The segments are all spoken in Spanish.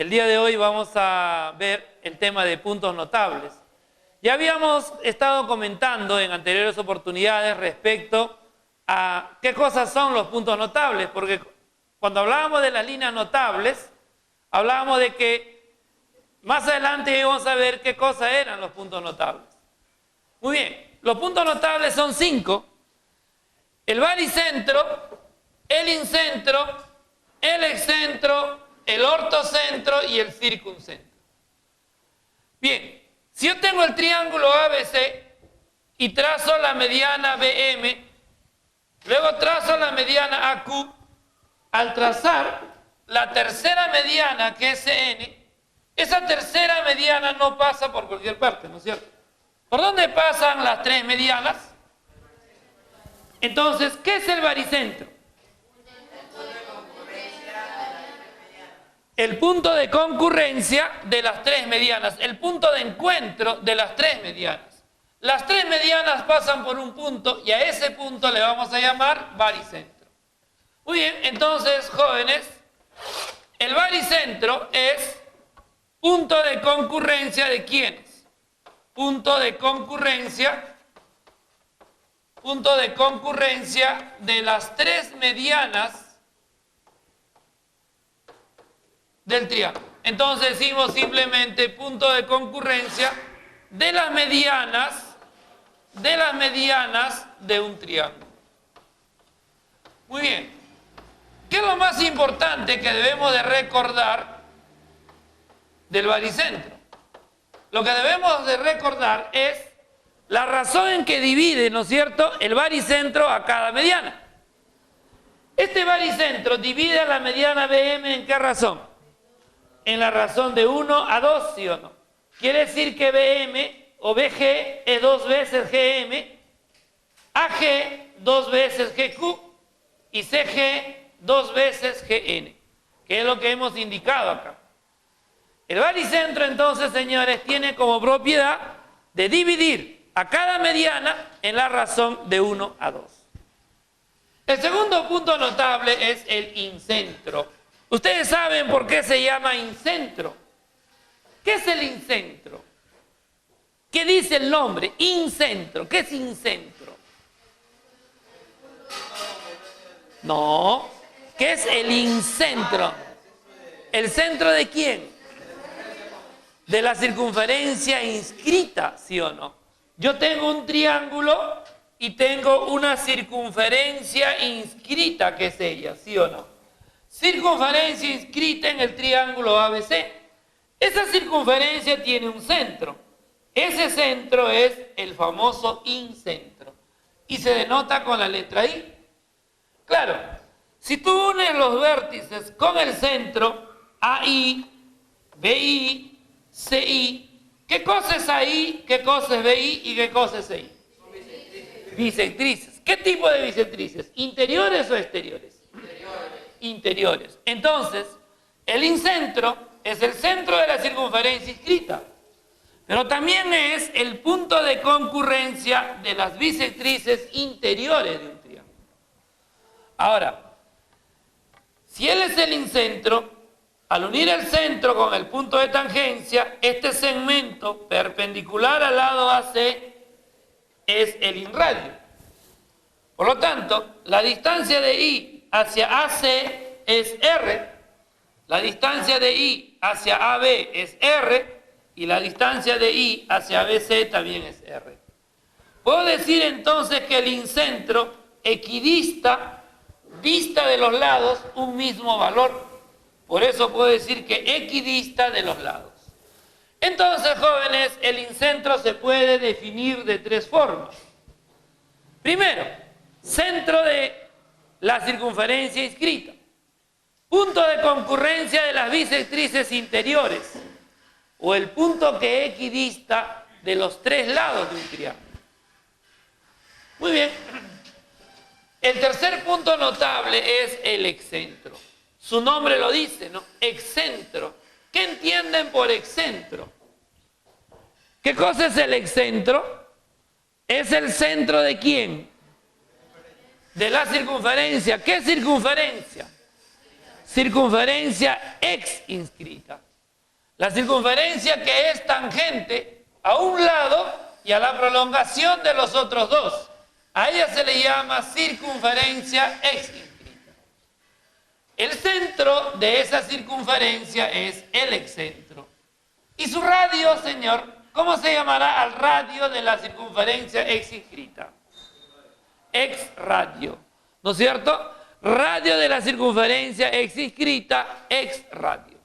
El día de hoy vamos a ver el tema de puntos notables. Ya habíamos estado comentando en anteriores oportunidades respecto a qué cosas son los puntos notables, porque cuando hablábamos de las líneas notables, hablábamos de que más adelante íbamos a ver qué cosas eran los puntos notables. Muy bien, los puntos notables son 5. El baricentro, el incentro, el excentro, el ortocentro y el circuncentro. Bien, si yo tengo el triángulo ABC y trazo la mediana BM, luego trazo la mediana AQ, al trazar la tercera mediana que es CN, esa tercera mediana no pasa por cualquier parte, ¿no es cierto? ¿Por dónde pasan las tres medianas? Entonces, ¿qué es el baricentro? El punto de concurrencia de las tres medianas, el punto de encuentro de las tres medianas. Las tres medianas pasan por un punto y a ese punto le vamos a llamar baricentro. Muy bien, entonces, jóvenes, el baricentro es punto de concurrencia de ¿quiénes? Punto de concurrencia de las tres medianas del triángulo. Entonces decimos simplemente punto de concurrencia de las medianas de un triángulo. Muy bien. ¿Qué es lo más importante que debemos de recordar del baricentro? Lo que debemos de recordar es la razón en que divide, ¿no es cierto?, el baricentro a cada mediana. Este baricentro divide a la mediana BM ¿en qué razón? En la razón de 1 a 2, ¿sí o no? Quiere decir que BM o BG es 2 veces GM, AG 2 veces GQ y CG 2 veces GN, que es lo que hemos indicado acá. El baricentro entonces, señores, tiene como propiedad de dividir a cada mediana en la razón de 1 a 2. El segundo punto notable es el incentro. Ustedes saben por qué se llama incentro. ¿Qué es el incentro? ¿Qué dice el nombre? Incentro. ¿Qué es incentro? No. ¿Qué es el incentro? ¿El centro de quién? De la circunferencia inscrita, ¿sí o no? Yo tengo un triángulo y tengo una circunferencia inscrita, que es ella, ¿sí o no? Circunferencia inscrita en el triángulo ABC. Esa circunferencia tiene un centro. Ese centro es el famoso incentro y se denota con la letra I. Claro, si tú unes los vértices con el centro, AI, BI, CI, ¿qué cosa es AI, qué cosa es BI y qué cosa es CI? Bisectrices. ¿Qué tipo de bisectrices? ¿Interiores o exteriores? Interiores. Entonces, el incentro es el centro de la circunferencia inscrita, pero también es el punto de concurrencia de las bisectrices interiores de un triángulo. Ahora, si él es el incentro, al unir el centro con el punto de tangencia, este segmento perpendicular al lado AC es el inradio. Por lo tanto, la distancia de I hacia AC es R, la distancia de I hacia AB es R y la distancia de I hacia ABC también es R. Puedo decir entonces que el incentro equidista dista de los lados un mismo valor. Por eso puedo decir que equidista de los lados. Entonces, jóvenes, el incentro se puede definir de tres formas. Primero, centro de la circunferencia inscrita. Punto de concurrencia de las bisectrices interiores. O el punto que equidista de los tres lados de un triángulo. Muy bien. El tercer punto notable es el excentro. Su nombre lo dice, ¿no? Excentro. ¿Qué entienden por excentro? ¿Qué cosa es el excentro? ¿Es el centro de quién? De la circunferencia. ¿Qué circunferencia? Circunferencia ex inscrita. La circunferencia que es tangente a un lado y a la prolongación de los otros dos. A ella se le llama circunferencia excéntrica. El centro de esa circunferencia es el excentro. ¿Y su radio, señor? ¿Cómo se llamará al radio de la circunferencia excéntrica? Ex-radio. ¿No es cierto? Radio de la circunferencia excéntrica, ex-radio.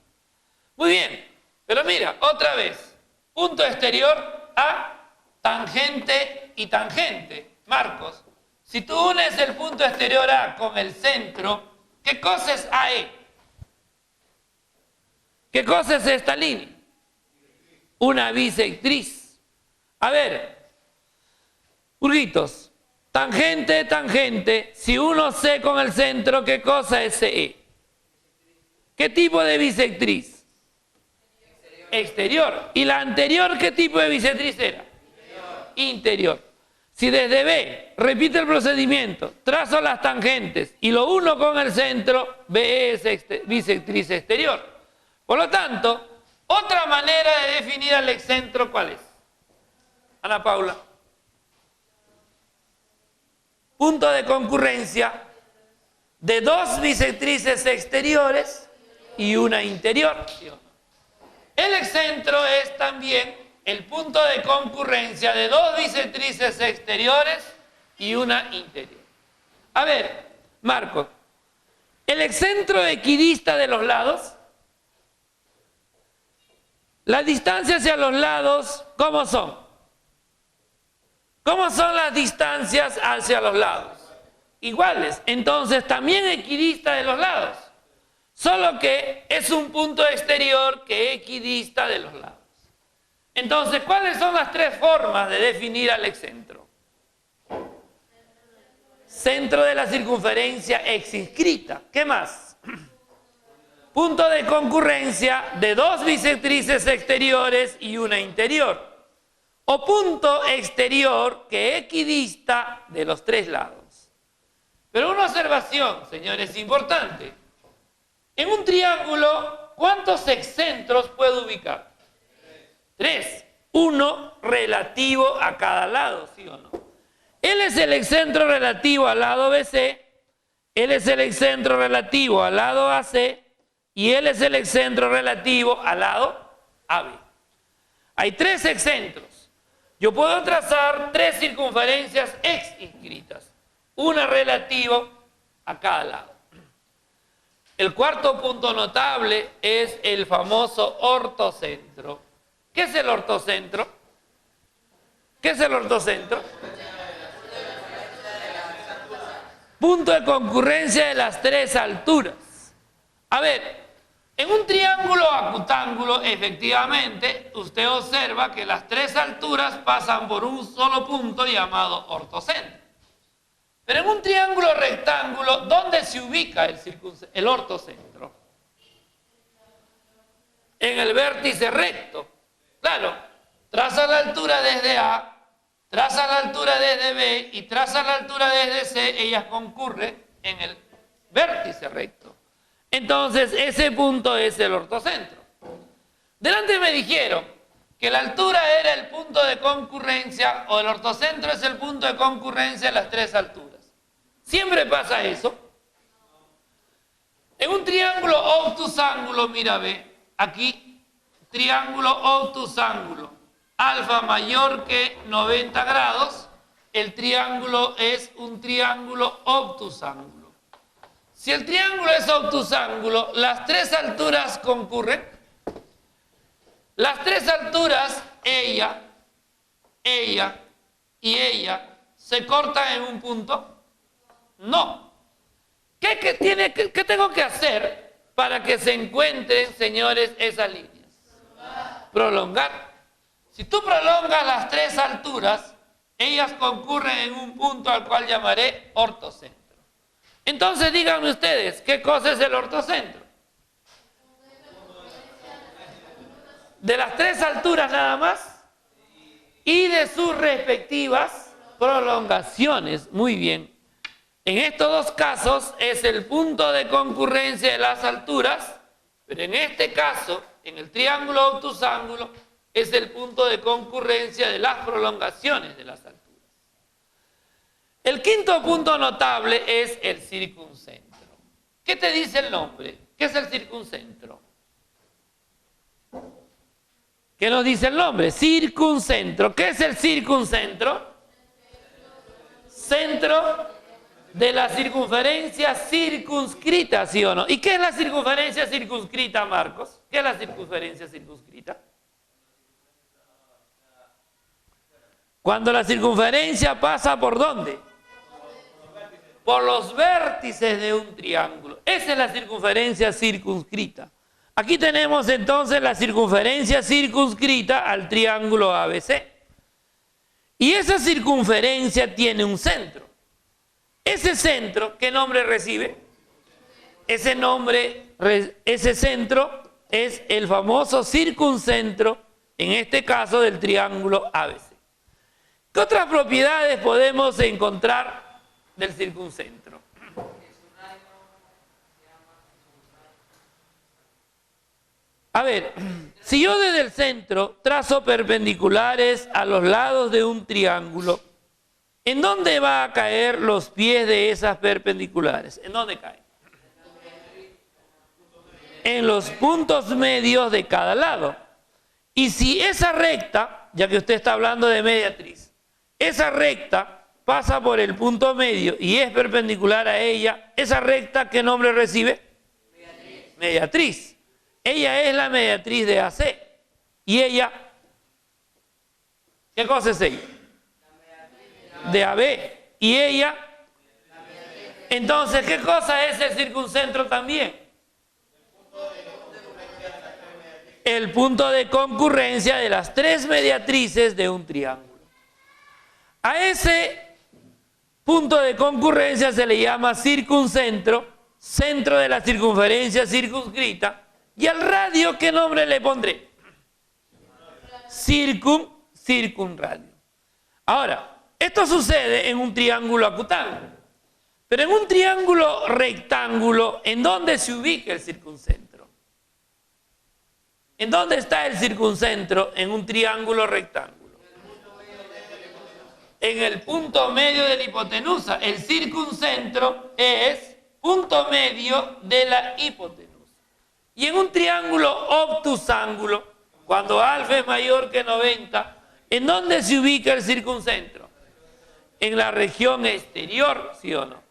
Muy bien, pero mira, otra vez. Punto exterior a tangente y tangente. Marcos, si tú unes el punto exterior A con el centro, ¿qué cosa es AE? ¿Qué cosa es esta línea? Una bisectriz. A ver, Burguitos, tangente, tangente, si uno C con el centro, ¿qué cosa es CE? ¿Qué tipo de bisectriz? Exterior. ¿Y la anterior qué tipo de bisectriz era? Interior. Si desde B, repite el procedimiento, trazo las tangentes y lo uno con el centro, BE es bisectriz exterior. Por lo tanto, otra manera de definir al excentro, ¿cuál es? Ana Paula. Punto de concurrencia de dos bisectrices exteriores y una interior. El excentro es también el punto de concurrencia de dos bisectrices exteriores y una interior. A ver, Marcos, el excentro equidista de los lados, las distancias hacia los lados, ¿cómo son? ¿Cómo son las distancias hacia los lados? Iguales, entonces también equidista de los lados, solo que es un punto exterior que equidista de los lados. Entonces, ¿cuáles son las tres formas de definir al excentro? Centro de la circunferencia excéntrica. ¿Qué más? Punto de concurrencia de dos bisectrices exteriores y una interior. O punto exterior que equidista de los tres lados. Pero una observación, señores, importante. En un triángulo, ¿cuántos excentros puedo ubicar? 3. Uno relativo a cada lado, ¿sí o no? Él es el excentro relativo al lado BC, él es el excentro relativo al lado AC y él es el excentro relativo al lado AB. Hay 3 excentros. Yo puedo trazar 3 circunferencias excéntricas, una relativo a cada lado. El cuarto punto notable es el famoso ortocentro. ¿Qué es el ortocentro? ¿Qué es el ortocentro? Punto de concurrencia de las 3 alturas. A ver, en un triángulo acutángulo, efectivamente, usted observa que las 3 alturas pasan por un solo punto llamado ortocentro. Pero en un triángulo rectángulo, ¿dónde se ubica el ortocentro? En el vértice recto. Claro, traza la altura desde A, traza la altura desde B y traza la altura desde C, ellas concurren en el vértice recto. Entonces, ese punto es el ortocentro. Delante me dijeron que la altura era el punto de concurrencia o el ortocentro es el punto de concurrencia de las 3 alturas. ¿Siempre pasa eso? En un triángulo obtusángulo, mira, ve, aquí triángulo obtusángulo, alfa mayor que 90 grados, el triángulo es un triángulo obtusángulo. Si el triángulo es obtusángulo, las 3 alturas concurren. Las 3 alturas, ella y ella, ¿se cortan en un punto? No. ¿Qué tengo que hacer para que se encuentren, señores, esas líneas? Prolongar. Si tú prolongas las 3 alturas, ellas concurren en un punto al cual llamaré ortocentro. Entonces díganme ustedes, ¿qué cosa es el ortocentro? De las 3 alturas nada más y de sus respectivas prolongaciones. Muy bien. En estos 2 casos es el punto de concurrencia de las alturas, pero en este caso en el triángulo obtusángulo es el punto de concurrencia de las prolongaciones de las alturas. El quinto punto notable es el circuncentro. ¿Qué te dice el nombre? ¿Qué es el circuncentro? ¿Qué nos dice el nombre? Circuncentro. ¿Qué es el circuncentro? Centro de la circunferencia circunscrita, ¿sí o no? ¿Y qué es la circunferencia circunscrita, Marcos? ¿Qué es la circunferencia circunscrita? Cuando la circunferencia pasa ¿por dónde? Por los vértices de un triángulo. Esa es la circunferencia circunscrita. Aquí tenemos entonces la circunferencia circunscrita al triángulo ABC. Y esa circunferencia tiene un centro. Ese centro, ¿qué nombre recibe? Ese centro es el famoso circuncentro, en este caso del triángulo ABC. ¿Qué otras propiedades podemos encontrar del circuncentro? A ver, si yo desde el centro trazo perpendiculares a los lados de un triángulo, ¿en dónde va a caer los pies de esas perpendiculares? ¿En dónde caen? En los puntos medios de cada lado. Y si esa recta, ya que usted está hablando de mediatriz, esa recta pasa por el punto medio y es perpendicular a ella, ¿esa recta qué nombre recibe? Mediatriz. Mediatriz. Ella es la mediatriz de AC. ¿Y ella? ¿Qué cosa es ella? De AB. ¿Y ella? Entonces, ¿qué cosa es el circuncentro también? El punto de concurrencia de las tres mediatrices de un triángulo. A ese punto de concurrencia se le llama circuncentro, centro de la circunferencia circunscrita. ¿Y al radio qué nombre le pondré? Circunradio. Ahora, esto sucede en un triángulo acutángulo. Pero en un triángulo rectángulo, ¿en dónde se ubica el circuncentro? ¿En dónde está el circuncentro en un triángulo rectángulo? En el punto medio de la hipotenusa. El circuncentro es punto medio de la hipotenusa. Y en un triángulo obtusángulo, cuando alfa es mayor que 90, ¿en dónde se ubica el circuncentro? En la región exterior, ¿sí o no?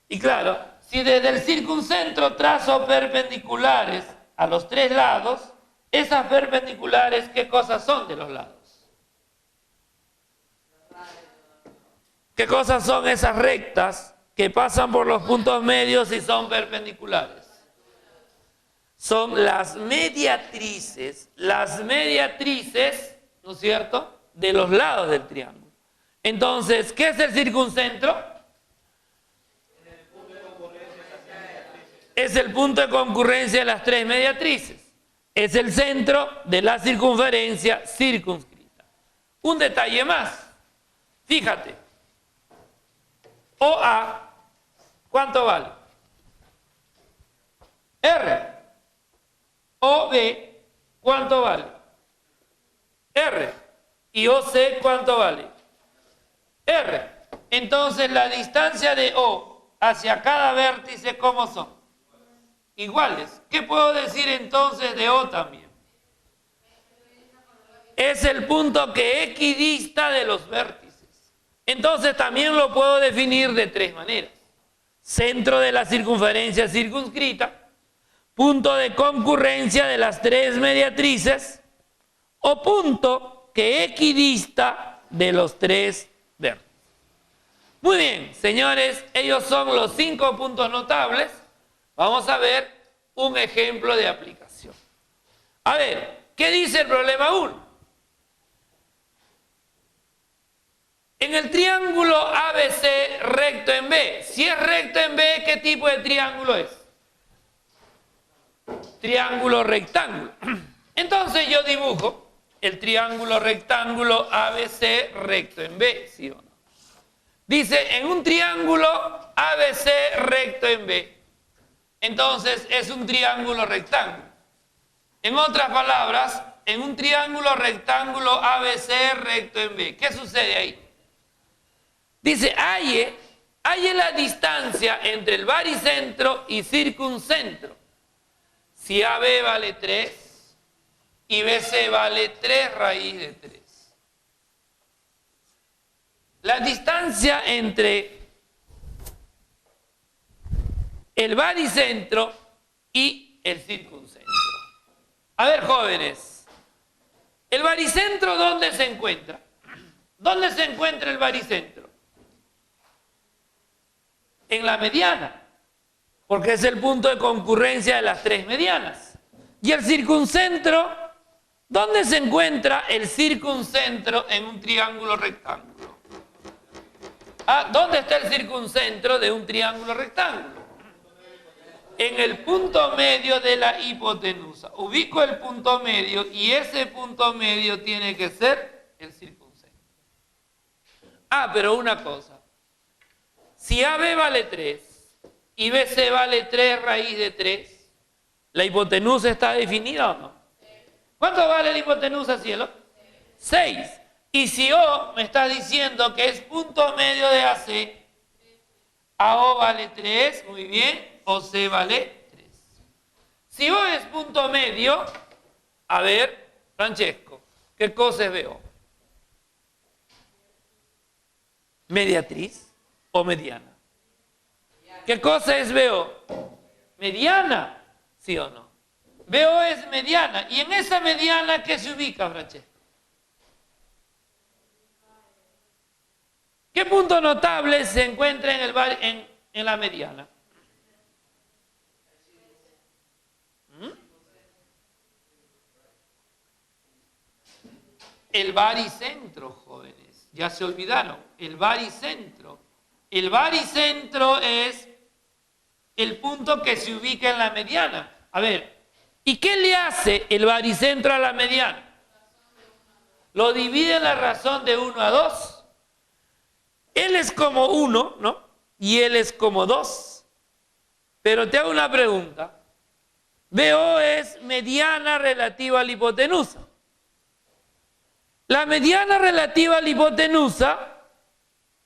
Y claro, si desde el circuncentro trazo perpendiculares a los tres lados, esas perpendiculares, ¿qué cosas son de los lados? ¿Qué cosas son esas rectas que pasan por los puntos medios y son perpendiculares? Son las mediatrices, ¿no es cierto?, de los lados del triángulo. Entonces, ¿qué es el circuncentro? Es el punto de concurrencia de las tres mediatrices. Es el centro de la circunferencia circunscrita. Un detalle más. Fíjate. OA, ¿cuánto vale? R. OB, ¿cuánto vale? R. Y OC, ¿cuánto vale? R. Entonces, la distancia de O hacia cada vértice, ¿cómo son? Iguales. ¿Qué puedo decir entonces de O también? Es el punto que equidista de los vértices. Entonces, también lo puedo definir de tres maneras. Centro de la circunferencia circunscrita, punto de concurrencia de las tres mediatrices o punto que equidista de los tres vértices. Muy bien, señores, ellos son los 5 puntos notables. Vamos a ver un ejemplo de aplicación. A ver, ¿qué dice el problema 1? En el triángulo ABC recto en B. Si es recto en B, ¿qué tipo de triángulo es? Triángulo rectángulo. Entonces yo dibujo el triángulo rectángulo ABC recto en B, ¿sí o no? Dice, en un triángulo ABC recto en B. Entonces es un triángulo rectángulo. En otras palabras, en un triángulo rectángulo ABC recto en B. ¿Qué sucede ahí? Dice, halle la distancia entre el baricentro y circuncentro. Si AB vale 3 y BC vale 3 raíz de 3. La distancia entre el baricentro y el circuncentro. A ver, jóvenes, ¿el baricentro dónde se encuentra? ¿Dónde se encuentra el baricentro? En la mediana, porque es el punto de concurrencia de las tres medianas. ¿Y el circuncentro? ¿Dónde se encuentra el circuncentro en un triángulo rectángulo? ¿Dónde está el circuncentro de un triángulo rectángulo? En el punto medio de la hipotenusa. Ubico el punto medio y ese punto medio tiene que ser el circuncentro. Pero una cosa. Si AB vale 3 y BC vale 3 raíz de 3, ¿la hipotenusa está definida o no? ¿Cuánto vale la hipotenusa, cielo? 6. Y si O me está diciendo que es punto medio de AC, AO vale 3, muy bien, OC vale 3. Si O es punto medio, a ver, Francesco, ¿qué cosa es BO? ¿Mediatriz o mediana? ¿Qué cosa es BO? Mediana, ¿sí o no? BO es mediana. ¿Y en esa mediana qué se ubica, Francesco? ¿Qué punto notable se encuentra en la mediana? El baricentro, jóvenes. Ya se olvidaron. El baricentro. El baricentro es el punto que se ubica en la mediana. A ver, ¿y qué le hace el baricentro a la mediana? Lo divide en la razón de 1 a 2. Él es como 1, ¿no? Y él es como 2. Pero te hago una pregunta. BO es mediana relativa a la hipotenusa. La mediana relativa a la hipotenusa,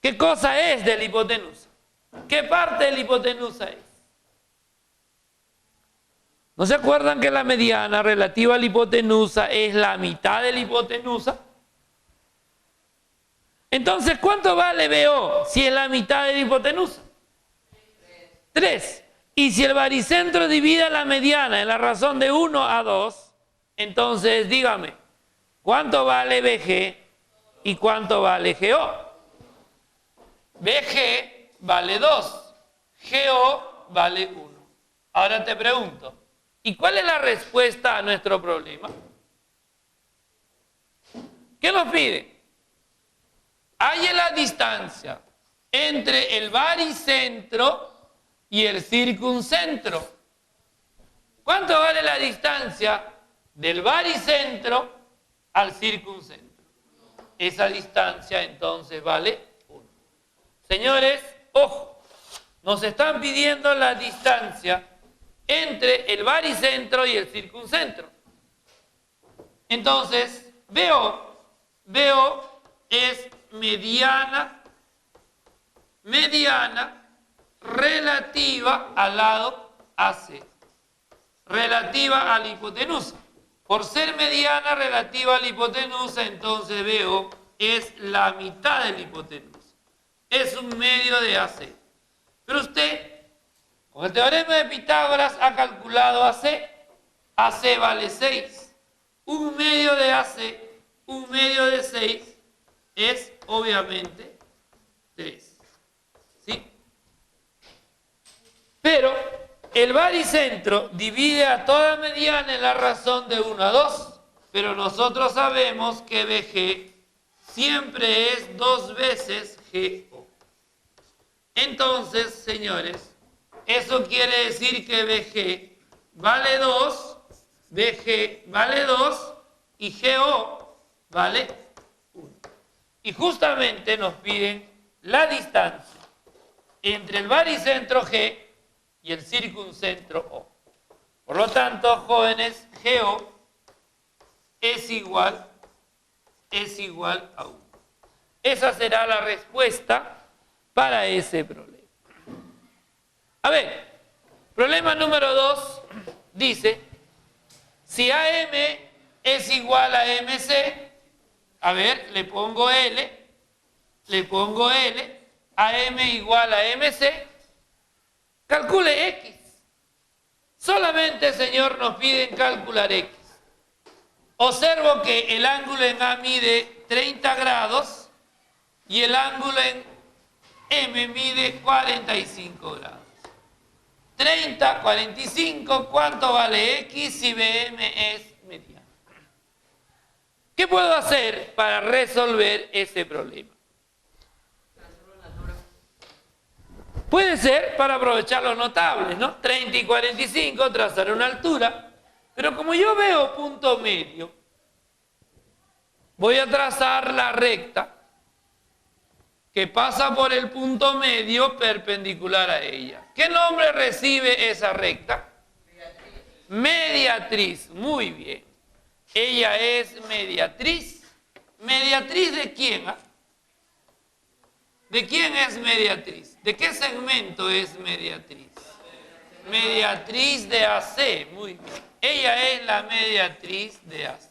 ¿qué cosa es de la hipotenusa? ¿Qué parte de la hipotenusa es? ¿No se acuerdan que la mediana relativa a la hipotenusa es la mitad de la hipotenusa? Entonces, ¿cuánto vale BO si es la mitad de la hipotenusa? 3. Y si el baricentro divide a la mediana en la razón de 1 a 2, entonces dígame, ¿cuánto vale BG y cuánto vale GO? BG vale 2, GO vale 1. Ahora te pregunto, ¿y cuál es la respuesta a nuestro problema? ¿Qué nos pide? Halle la distancia entre el baricentro y el circuncentro. ¿Cuánto vale la distancia del baricentro al circuncentro? Esa distancia entonces vale 1. Señores, ojo, nos están pidiendo la distancia entre el baricentro y el circuncentro. Entonces, BO es mediana relativa al lado AC, relativa a la hipotenusa. Por ser mediana relativa a la hipotenusa, entonces BO es la mitad de la hipotenusa. Es un medio de AC. Pero usted, con el teorema de Pitágoras, ha calculado AC. AC vale 6. Un medio de AC, un medio de 6, es obviamente 3. ¿Sí? Pero el baricentro divide a toda mediana en la razón de 1 a 2. Pero nosotros sabemos que BG siempre es 2 veces GO. Entonces, señores, eso quiere decir que BG vale 2, BG vale 2 y GO vale 1. Y justamente nos piden la distancia entre el baricentro G y el circuncentro O. Por lo tanto, jóvenes, GO es igual a 1. Esa será la respuesta para ese problema. A ver, problema número 2 dice, si AM es igual a MC, a ver, le pongo L, AM igual a MC, calcule X. Solamente, señor, nos piden calcular X. Observo que el ángulo en A mide 30 grados y el ángulo en M mide 45 grados. 30, 45, ¿cuánto vale X si BM es mediano? ¿Qué puedo hacer para resolver ese problema? Puede ser para aprovechar los notables, ¿no? 30 y 45, trazar una altura. Pero como yo veo punto medio, voy a trazar la recta que pasa por el punto medio perpendicular a ella. ¿Qué nombre recibe esa recta? Mediatriz. Muy bien. Ella es mediatriz. ¿Mediatriz de quién? ¿De quién es mediatriz? ¿De qué segmento es mediatriz? Mediatriz de AC. Muy bien. Ella es la mediatriz de AC.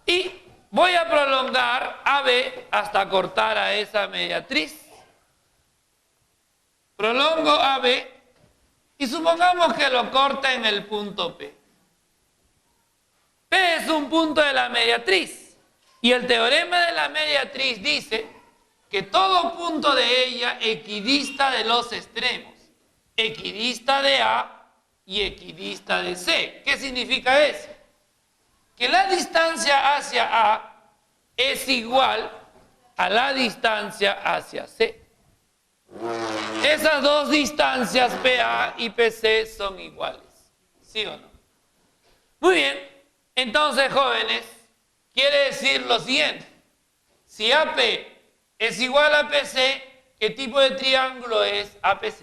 Y voy a prolongar AB hasta cortar a esa mediatriz. Prolongo AB y supongamos que lo corta en el punto P. P es un punto de la mediatriz y el teorema de la mediatriz dice que todo punto de ella equidista de los extremos, equidista de A y equidista de C. ¿Qué significa eso? Que la distancia hacia A es igual a la distancia hacia C. Esas dos distancias PA y PC son iguales, ¿sí o no? Muy bien, entonces, jóvenes, quiere decir lo siguiente. Si AP es igual a PC, ¿qué tipo de triángulo es APC?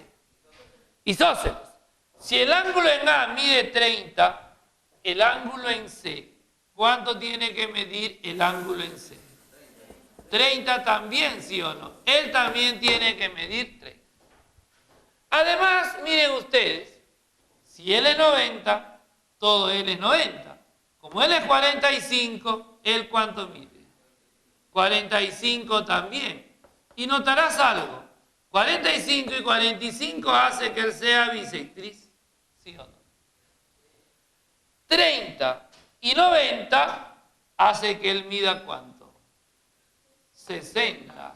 Isósceles. Si el ángulo en A mide 30, el ángulo en C, ¿cuánto tiene que medir el ángulo en C? 30 también, ¿sí o no? Él también tiene que medir 30. Además, miren ustedes, si él es 90, todo él es 90. Como él es 45, ¿él cuánto mide? 45 también. Y notarás algo, 45 y 45 hace que él sea bisectriz, ¿sí o no? 30 y 90 hace que él mida ¿cuánto? 60.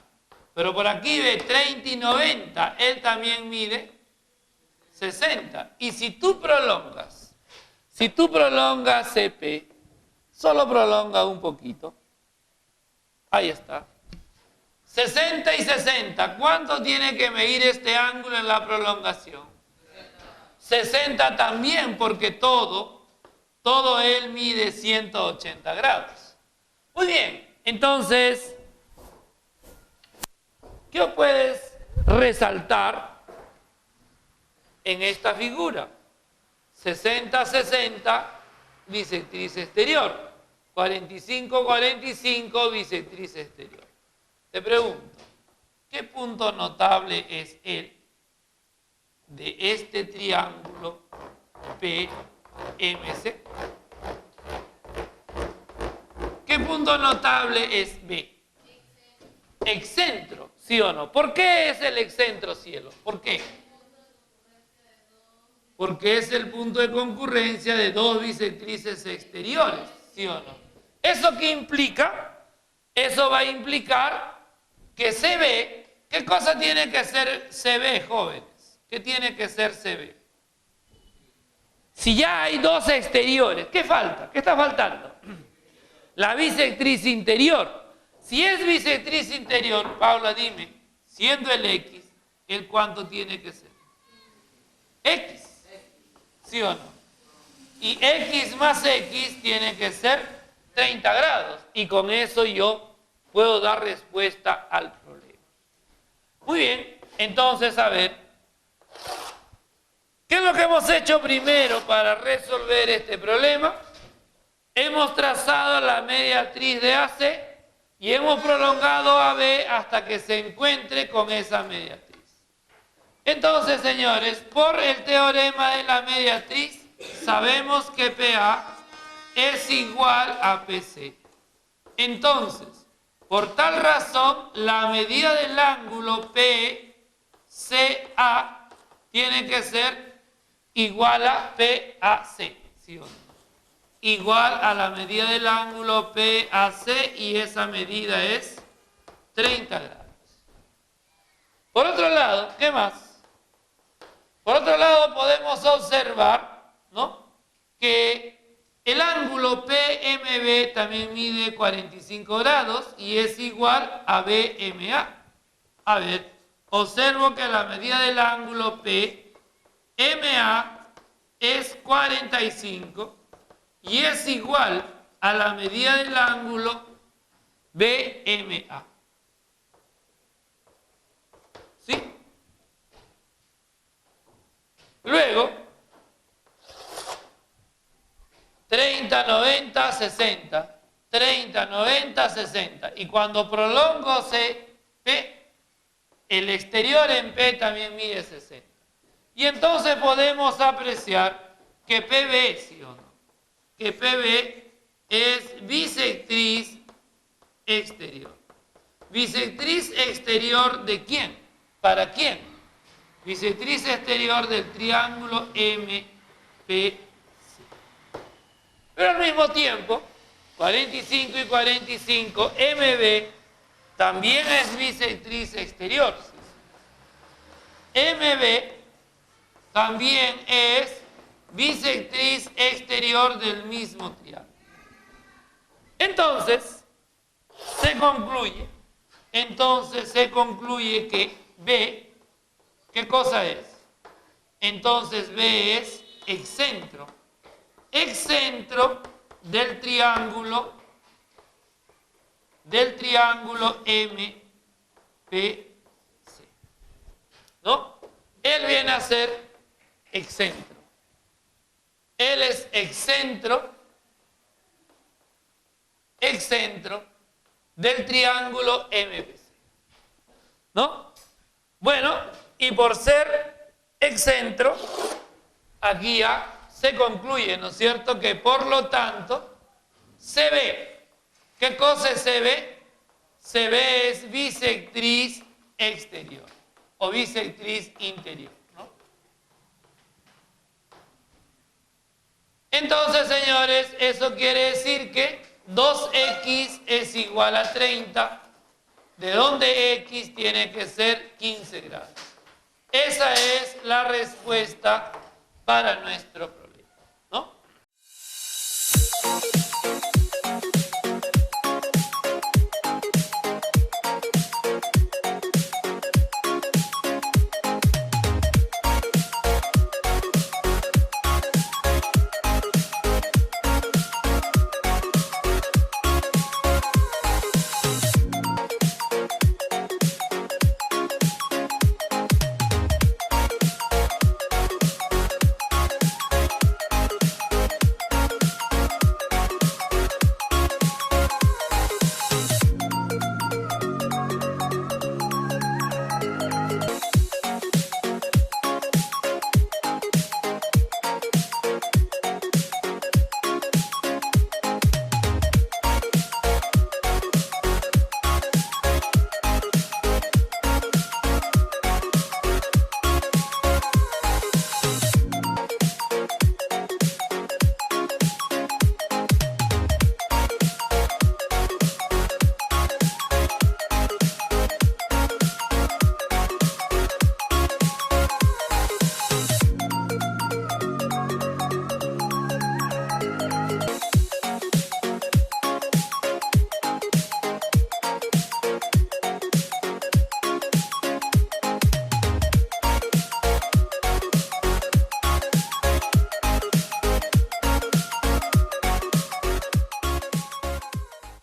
Pero por aquí ve 30 y 90, él también mide 60. Y si tú prolongas CP, solo prolonga un poquito. Ahí está. 60 y 60, ¿cuánto tiene que medir este ángulo en la prolongación? 60 también, porque todo él mide 180 grados. Muy bien, entonces, ¿qué puedes resaltar en esta figura? 60, 60, bisectriz exterior. 45, 45, bisectriz exterior. Te pregunto, ¿qué punto notable es él de este triángulo PMC? ¿Qué punto notable es B? Excentro, ¿sí o no? ¿Por qué es el excentro, cielo? ¿Por qué? Porque es el punto de concurrencia de dos bisectrices exteriores, ¿sí o no? ¿Eso qué implica? Eso va a implicar que CB, ¿qué cosa tiene que ser CB, jóvenes? ¿Qué tiene que ser CB? Si ya hay dos exteriores, ¿qué falta? ¿Qué está faltando? La bisectriz interior. Si es bisectriz interior, Paula, dime, siendo el X, ¿el cuánto tiene que ser? X, ¿sí o no? Y X más X tiene que ser 30 grados. Y con eso yo puedo dar respuesta al problema. Muy bien, entonces, a ver, ¿qué es lo que hemos hecho primero para resolver este problema? Hemos trazado la mediatriz de AC y hemos prolongado AB hasta que se encuentre con esa mediatriz. Entonces, señores, por el teorema de la mediatriz, sabemos que PA es igual a PC. Entonces, por tal razón, la medida del ángulo PCA tiene que ser igual a PAC, ¿sí o no? Igual a la medida del ángulo PAC y esa medida es 30 grados. Por otro lado, ¿qué más? Por otro lado, podemos observar, ¿no?, que el ángulo PMB también mide 45 grados y es igual a BMA. A ver, observo que la medida del ángulo PMA es 45 y es igual a la medida del ángulo BMA. ¿Sí? Luego, 30, 90, 60. 30, 90, 60. Y cuando prolongo P, el exterior en P también mide 60. Y entonces podemos apreciar que PB, ¿sí o no?, que PB es bisectriz exterior. ¿Bisectriz exterior de quién? ¿Para quién? Bisectriz exterior del triángulo MPC. Pero al mismo tiempo, 45 y 45, MB también es bisectriz exterior. MB también es bisectriz exterior del mismo triángulo. Entonces, se concluye que B, ¿qué cosa es? Entonces B es excentro. Excentro del triángulo MPC. ¿No? Él viene a ser excentro. Él es excentro del triángulo MPC. ¿No? Bueno, y por ser excentro, aquí ya se concluye, ¿no es cierto?, que por lo tanto, CB, ¿qué cosa es CB? CB es bisectriz exterior o bisectriz interior, ¿no? Entonces, señores, eso quiere decir que 2x es igual a 30, de donde x tiene que ser 15 grados. Esa es la respuesta para nuestro problema.